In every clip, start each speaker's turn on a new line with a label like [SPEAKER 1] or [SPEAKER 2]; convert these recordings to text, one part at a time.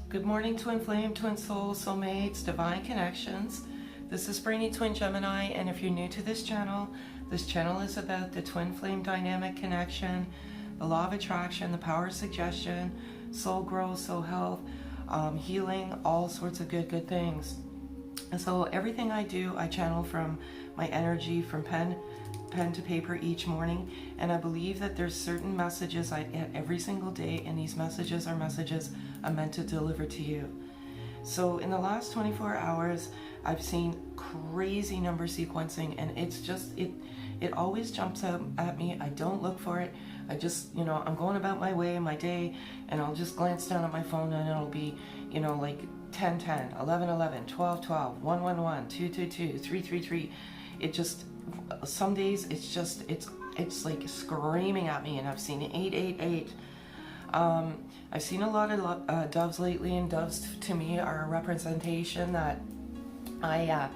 [SPEAKER 1] Good morning, twin flame, twin soul, soulmates, divine connections. This is Brainy Twin Gemini, and if you're new to this channel is about the twin flame dynamic connection, the law of attraction, the power of suggestion, soul growth, soul health, healing, all sorts of good things. And so everything I do, I channel from my energy, from pen to paper each morning, and I believe that there's certain messages I get every single day, and these messages are messages I'm meant to deliver to you. So in the last 24 hours, I've seen crazy number sequencing, and it's just, it always jumps out at me. I don't look for it. I just, I'm going about my way, my day, and I'll just glance down at my phone, and it'll be, like 1010, 1111, 1212, 111, 222, 333. It just, some days it's like screaming at me, and I've seen 888. I've seen a lot of doves lately, and doves to me are a representation that I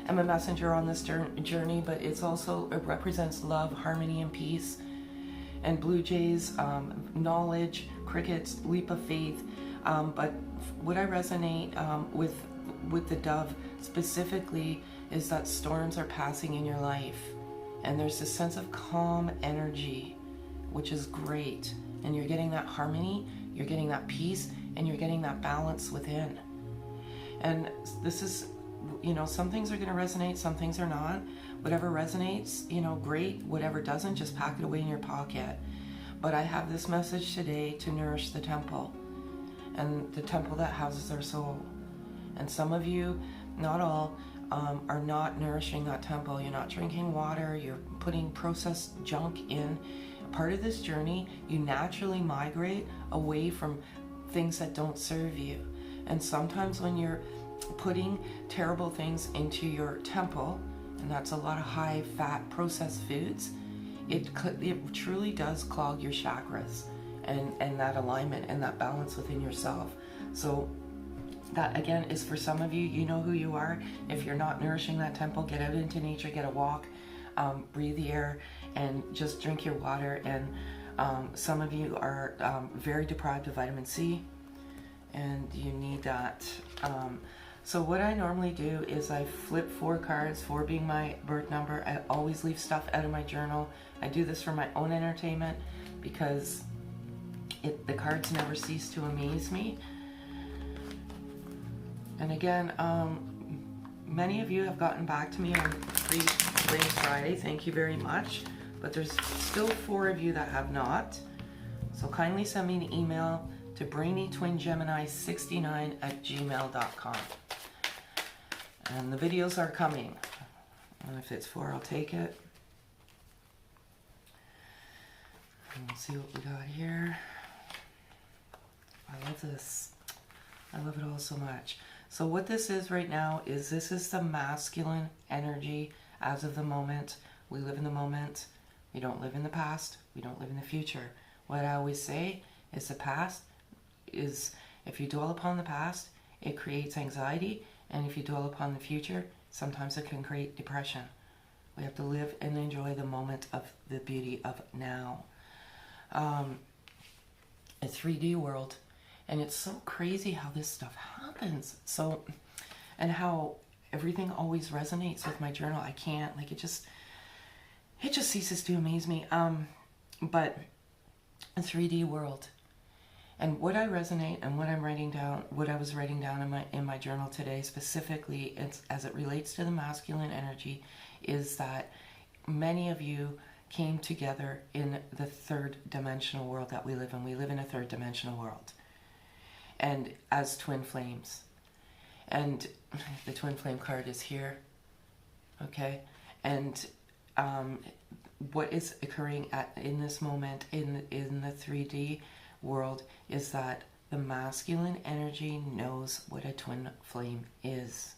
[SPEAKER 1] am a messenger on this journey, but it represents love, harmony, and peace. And blue jays, knowledge, crickets, leap of faith. But what I resonate with the dove specifically is that storms are passing in your life, and there's this sense of calm energy, which is great. And you're getting that harmony, you're getting that peace, and you're getting that balance within. And this is, some things are going to resonate, some things are not. Whatever resonates, great. Whatever doesn't, just pack it away in your pocket. But I have this message today to nourish the temple, and the temple that houses our soul. And some of you, not all, are not nourishing that temple. You're not drinking water, you're putting processed junk in. Part of this journey, you naturally migrate away from things that don't serve you. And sometimes when you're putting terrible things into your temple, and that's a lot of high fat processed foods, it truly does clog your chakras and that alignment and that balance within yourself. So that again is for some of you. You know who you are. If you're not nourishing that temple, get out into nature, get a walk, breathe the air, and just drink your water. And some of you are very deprived of vitamin C, and you need that. So what I normally do is I flip 4 cards, 4 being my birth number. I always leave stuff out of my journal. I do this for my own entertainment because the cards never cease to amaze me. And again, many of you have gotten back to me on Free Flame Friday. Thank you very much. But there's still 4 of you that have not. So kindly send me an email to brainytwingemini69@gmail.com. And the videos are coming. And if it's 4, I'll take it. And we'll see what we got here. I love this. I love it all so much. So what this is right now is this is the masculine energy as of the moment. We live in the moment. We don't live in the past. We don't live in the future. What I always say is the past is, if you dwell upon the past, it creates anxiety. And if you dwell upon the future, sometimes it can create depression. We have to live and enjoy the moment of the beauty of now. A 3D world. And it's so crazy how this stuff happens. So, and how everything always resonates with my journal. I can't, like, it just ceases to amaze me. But a 3D world. And what I resonate and what I'm writing down, what I was writing down in my journal today specifically, as it relates to the masculine energy, is that many of you came together in the 3rd dimensional world that we live in. We live in a 3rd dimensional world. And as twin flames. And the twin flame card is here. Okay? And what is occurring in this moment in the 3D world is that the masculine energy knows what a twin flame is.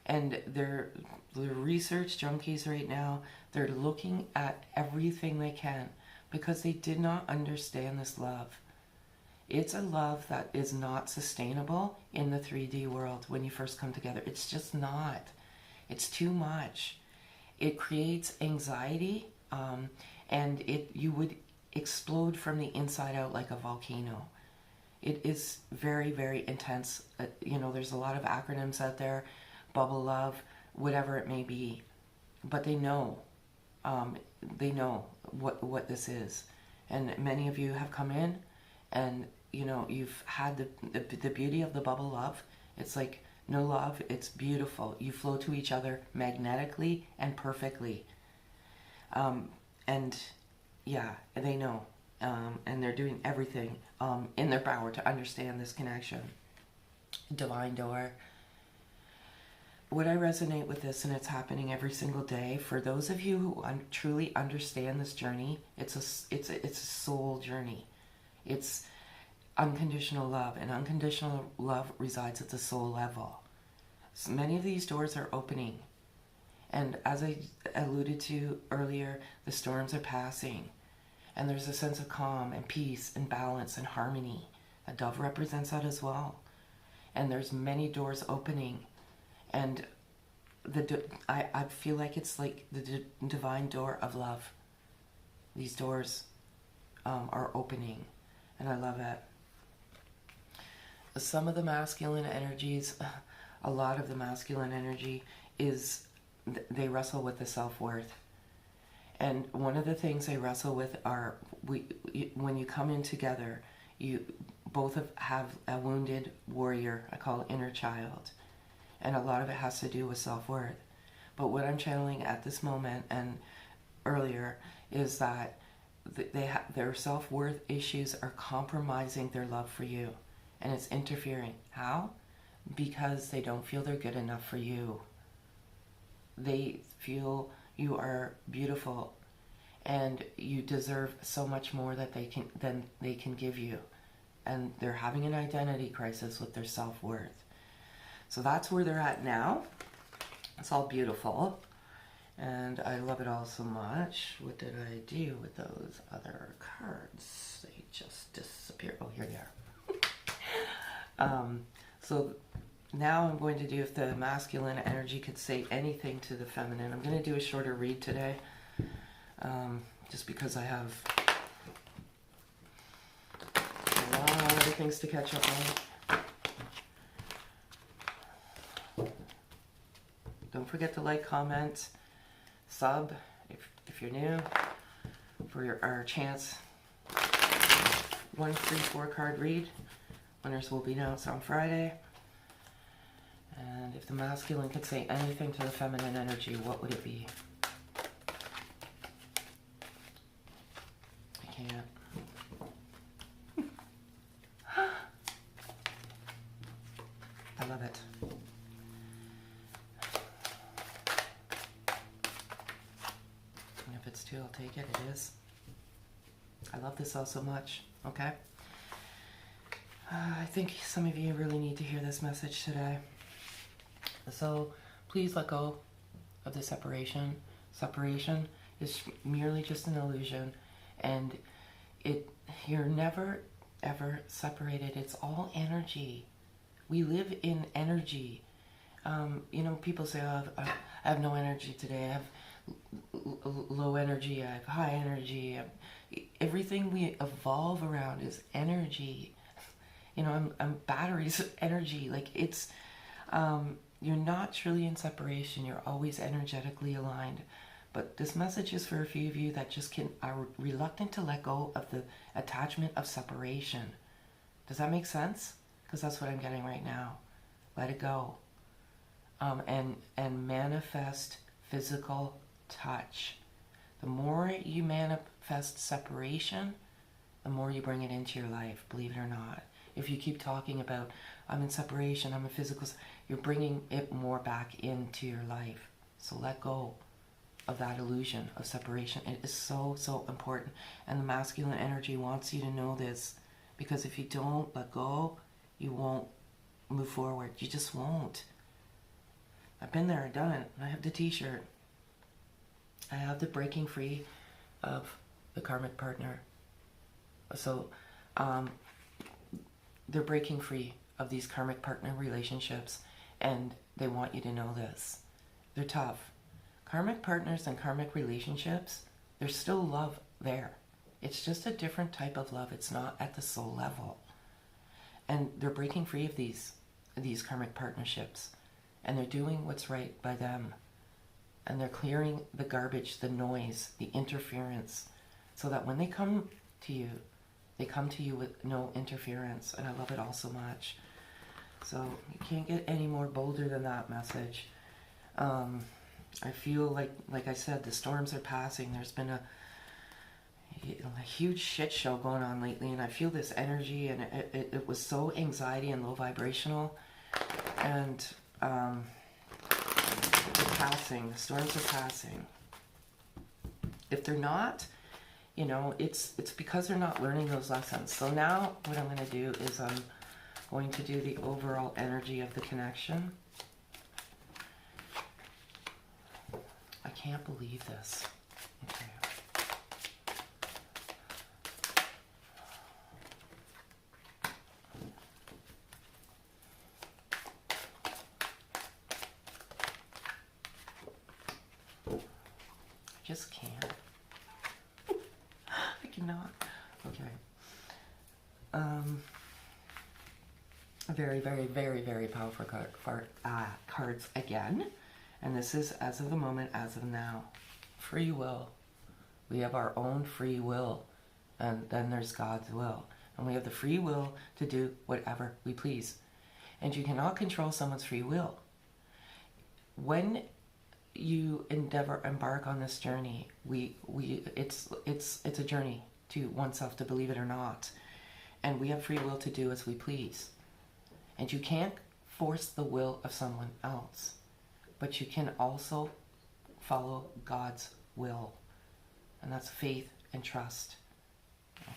[SPEAKER 1] And they're research junkies right now. They're looking at everything they can because they did not understand this love. It's a love that is not sustainable in the 3D world when you first come together. It's just not. It's too much. It creates anxiety, and you would explode from the inside out like a volcano. It is very, very intense. You know, there's a lot of acronyms out there, bubble love, whatever it may be, but they know what this is. And many of you have come in, and you know, you've had the beauty of the bubble love. It's like no love, it's beautiful. You flow to each other magnetically and perfectly. And yeah, they know. And they're doing everything in their power to understand this connection. Divine door. Would I resonate with this? And it's happening every single day. For those of you who truly understand this journey, it's a soul journey. It's unconditional love, and unconditional love resides at the soul level. So many of these doors are opening, and as I alluded to earlier, the storms are passing, and there's a sense of calm and peace and balance and harmony. A dove represents that as well. And there's many doors opening, and I feel like it's like the divine door of love. These doors are opening, and I love it. Some of the masculine energies, a lot of the masculine energy is, they wrestle with the self-worth. And one of the things they wrestle with are, when you come in together, you both have a wounded warrior, I call it inner child. And a lot of it has to do with self-worth. But what I'm channeling at this moment and earlier is that their self-worth issues are compromising their love for you. And it's interfering. How? Because they don't feel they're good enough for you. They feel you are beautiful and you deserve so much more than they can give you. And they're having an identity crisis with their self-worth. So that's where they're at now. It's all beautiful. And I love it all so much. What did I do with those other cards? They just disappeared. Oh, here they are. So now I'm going to do, if the masculine energy could say anything to the feminine. I'm going to do a shorter read today, just because I have a lot of things to catch up on. Don't forget to like, comment, sub if you're new, for our chance 1 free 4 card read. Winners will be announced on Friday. And if the masculine could say anything to the feminine energy, what would it be? I can't. I love it. And if it's 2, I'll take it. It is. I love this all so much. Okay? I think some of you really need to hear this message today. So please let go of the separation. Separation is merely just an illusion, and you're never ever separated. It's all energy. We live in energy. You know, people say, oh, I have no energy today. I have low energy. I have high energy. Everything we evolve around is energy. You know, I'm batteries of energy. Like, it's, you're not truly in separation. You're always energetically aligned. But this message is for a few of you that just are reluctant to let go of the attachment of separation. Does that make sense? Because that's what I'm getting right now. Let it go. And manifest physical touch. The more you manifest separation, the more you bring it into your life, believe it or not. If you keep talking about, I'm in separation, I'm in physical, you're bringing it more back into your life. So let go of that illusion of separation. It is so, so important. And the masculine energy wants you to know this, because if you don't let go, you won't move forward. You just won't. I've been there, I've done it. I have the t-shirt. I have the breaking free of the karmic partner. So, they're breaking free of these karmic partner relationships, and they want you to know this. They're tough. Karmic partners and karmic relationships, there's still love there. It's just a different type of love. It's not at the soul level. And they're breaking free of these karmic partnerships. And they're doing what's right by them. And they're clearing the garbage, the noise, the interference, so that when they come to you, they come to you with no interference. And I love it all so much. So you can't get any more bolder than that message. I feel like I said, the storms are passing. There's been a huge shit show going on lately, and I feel this energy, and it was so anxiety and low vibrational. And they're passing. The storms are passing. If they're not, you know, it's because they're not learning those lessons. So now what I'm going to do is I'm going to do the overall energy of the connection. I can't believe this. Okay. I just can't. I cannot. Okay. Very, very, very, very powerful cards again. And this is as of the moment, as of now. Free will. We have our own free will. And then there's God's will. And we have the free will to do whatever we please. And you cannot control someone's free will. When you embark on this journey, it's a journey to oneself, to believe it or not. And we have free will to do as we please. And you can't force the will of someone else. But you can also follow God's will. And that's faith and trust.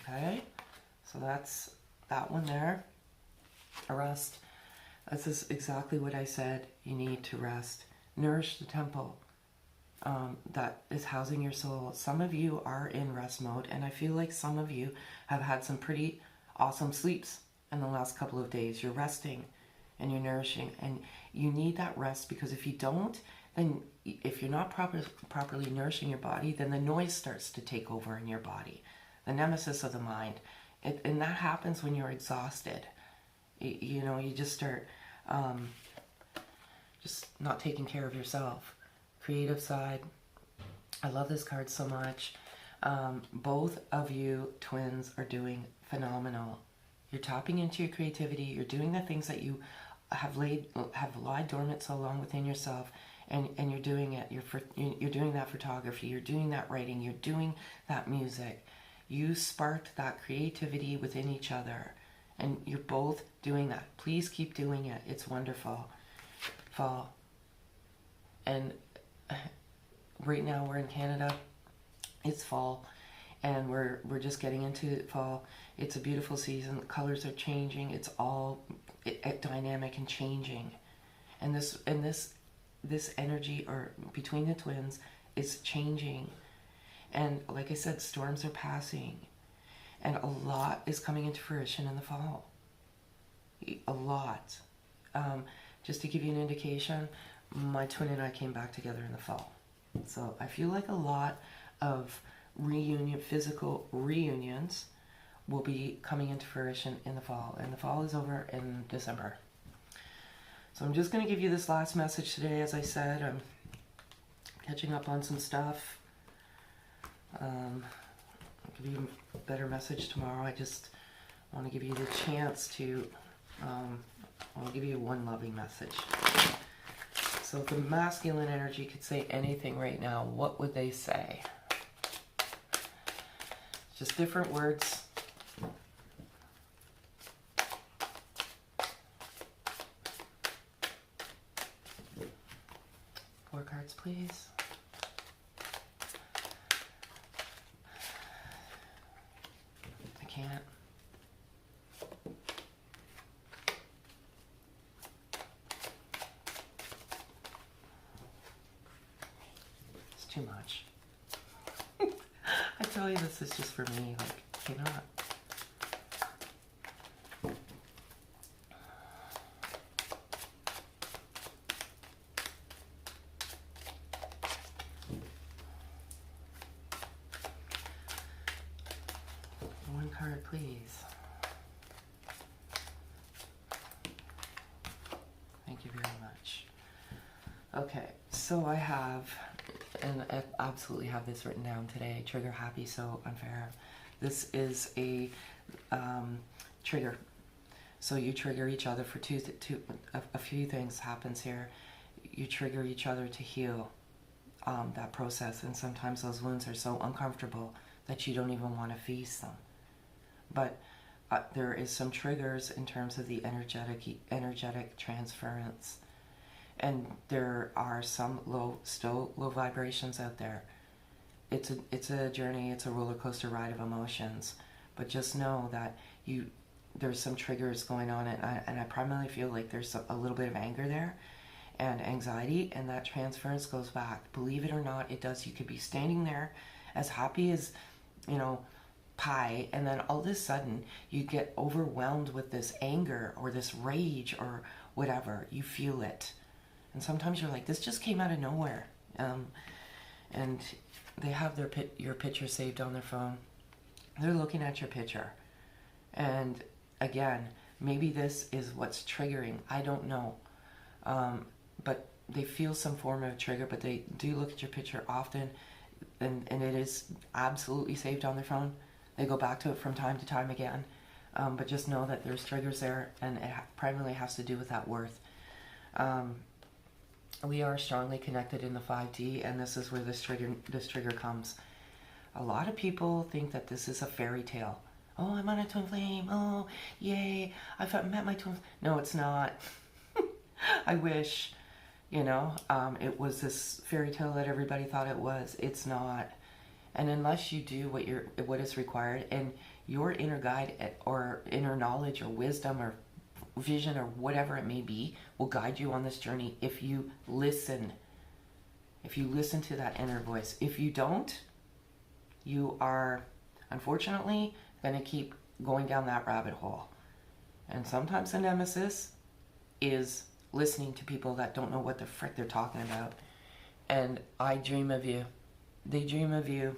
[SPEAKER 1] Okay? So that's that one there. Rest. This is exactly what I said. You need to rest. Nourish the temple that is housing your soul. Some of you are in rest mode, and I feel like some of you have had some pretty awesome sleeps in the last couple of days. You're resting and you're nourishing, and you need that rest, because if you don't, then if you're not properly nourishing your body, then the noise starts to take over in your body, the nemesis of the mind. And that happens when you're exhausted. You know, you just start just not taking care of yourself. Creative side. I love this card so much. Both of you twins are doing phenomenal. You're tapping into your creativity. You're doing the things that you have lied dormant so long within yourself, and you're doing it. You're doing that photography. You're doing that writing. You're doing that music. You sparked that creativity within each other, and you're both doing that. Please keep doing it. It's wonderful. Fall. And right now we're in Canada. It's fall, and we're just getting into fall. It's a beautiful season. The colors are changing. It's all dynamic and changing, and this energy or between the twins is changing. And like I said, storms are passing, and a lot is coming into fruition in the fall. A lot. Just to give you an indication, my twin and I came back together in the fall. So I feel like a lot of physical reunions will be coming into fruition in the fall. And the fall is over in December. So I'm just going to give you this last message today. As I said, I'm catching up on some stuff. I'll give you a better message tomorrow. I just want to give you the chance to, I'll give you one loving message. So if the masculine energy could say anything right now, what would they say? Just different words. Four cards, please. I can't. It's too much. I tell you, this is just for me. Like, cannot. One card, please. very much. Okay, so I have, and I absolutely have this written down today, trigger happy, so unfair. This is a trigger. So you trigger each other for a few things happens here. You trigger each other to heal that process, and sometimes those wounds are so uncomfortable that you don't even want to face them. But there is some triggers in terms of the energetic transference, and there are some low vibrations out there. It's a journey. It's a roller coaster ride of emotions. But just know that there's some triggers going on, and I primarily feel like there's a little bit of anger there and anxiety, and that transference goes back. Believe it or not, it does. You could be standing there as happy as, you know, pie, and then all of a sudden you get overwhelmed with this anger or this rage or whatever. You feel it, and sometimes you're like, this just came out of nowhere. And they have your picture saved on their phone. They're looking at your picture, and again, maybe this is what's triggering. I don't know, but they feel some form of trigger, but they do look at your picture often, and it is absolutely saved on their phone. They go back to it from time to time again, but just know that there's triggers there, and it primarily has to do with that worth. We are strongly connected in the 5D, and this is where this trigger comes. A lot of people think that this is a fairy tale. Oh, I'm on a twin flame. Oh, yay, I've met my twin. No, it's not. I wish, you know, it was this fairy tale that everybody thought it was. It's not. And unless you do what is required, and your inner guide or inner knowledge or wisdom or vision or whatever it may be will guide you on this journey if you listen. If you listen to that inner voice. If you don't, you are unfortunately going to keep going down that rabbit hole. And sometimes the nemesis is listening to people that don't know what the frick they're talking about. And I dream of you. They dream of you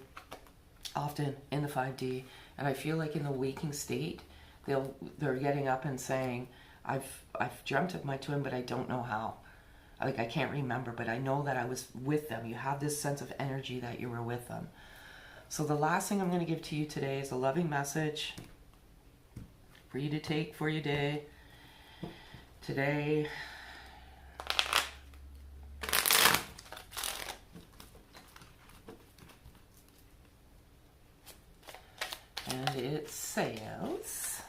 [SPEAKER 1] often in the 5D, and I feel like in the waking state they're getting up and saying, I've dreamt of my twin, but I don't know how. Like, I can't remember, but I know that I was with them. You have this sense of energy that you were with them. So the last thing I'm going to give to you today is a loving message for you to take for your day today. And it says,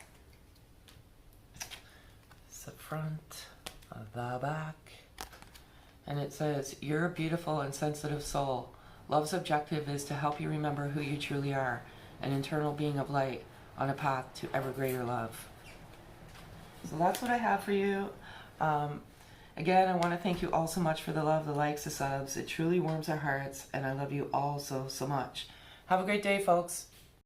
[SPEAKER 1] it's the front, the back, and it says, you're a beautiful and sensitive soul. Love's objective is to help you remember who you truly are, an internal being of light on a path to ever greater love. So that's what I have for you. Again, I want to thank you all so much for the love, the likes, the subs. It truly warms our hearts, and I love you all so much. Have a great day, folks.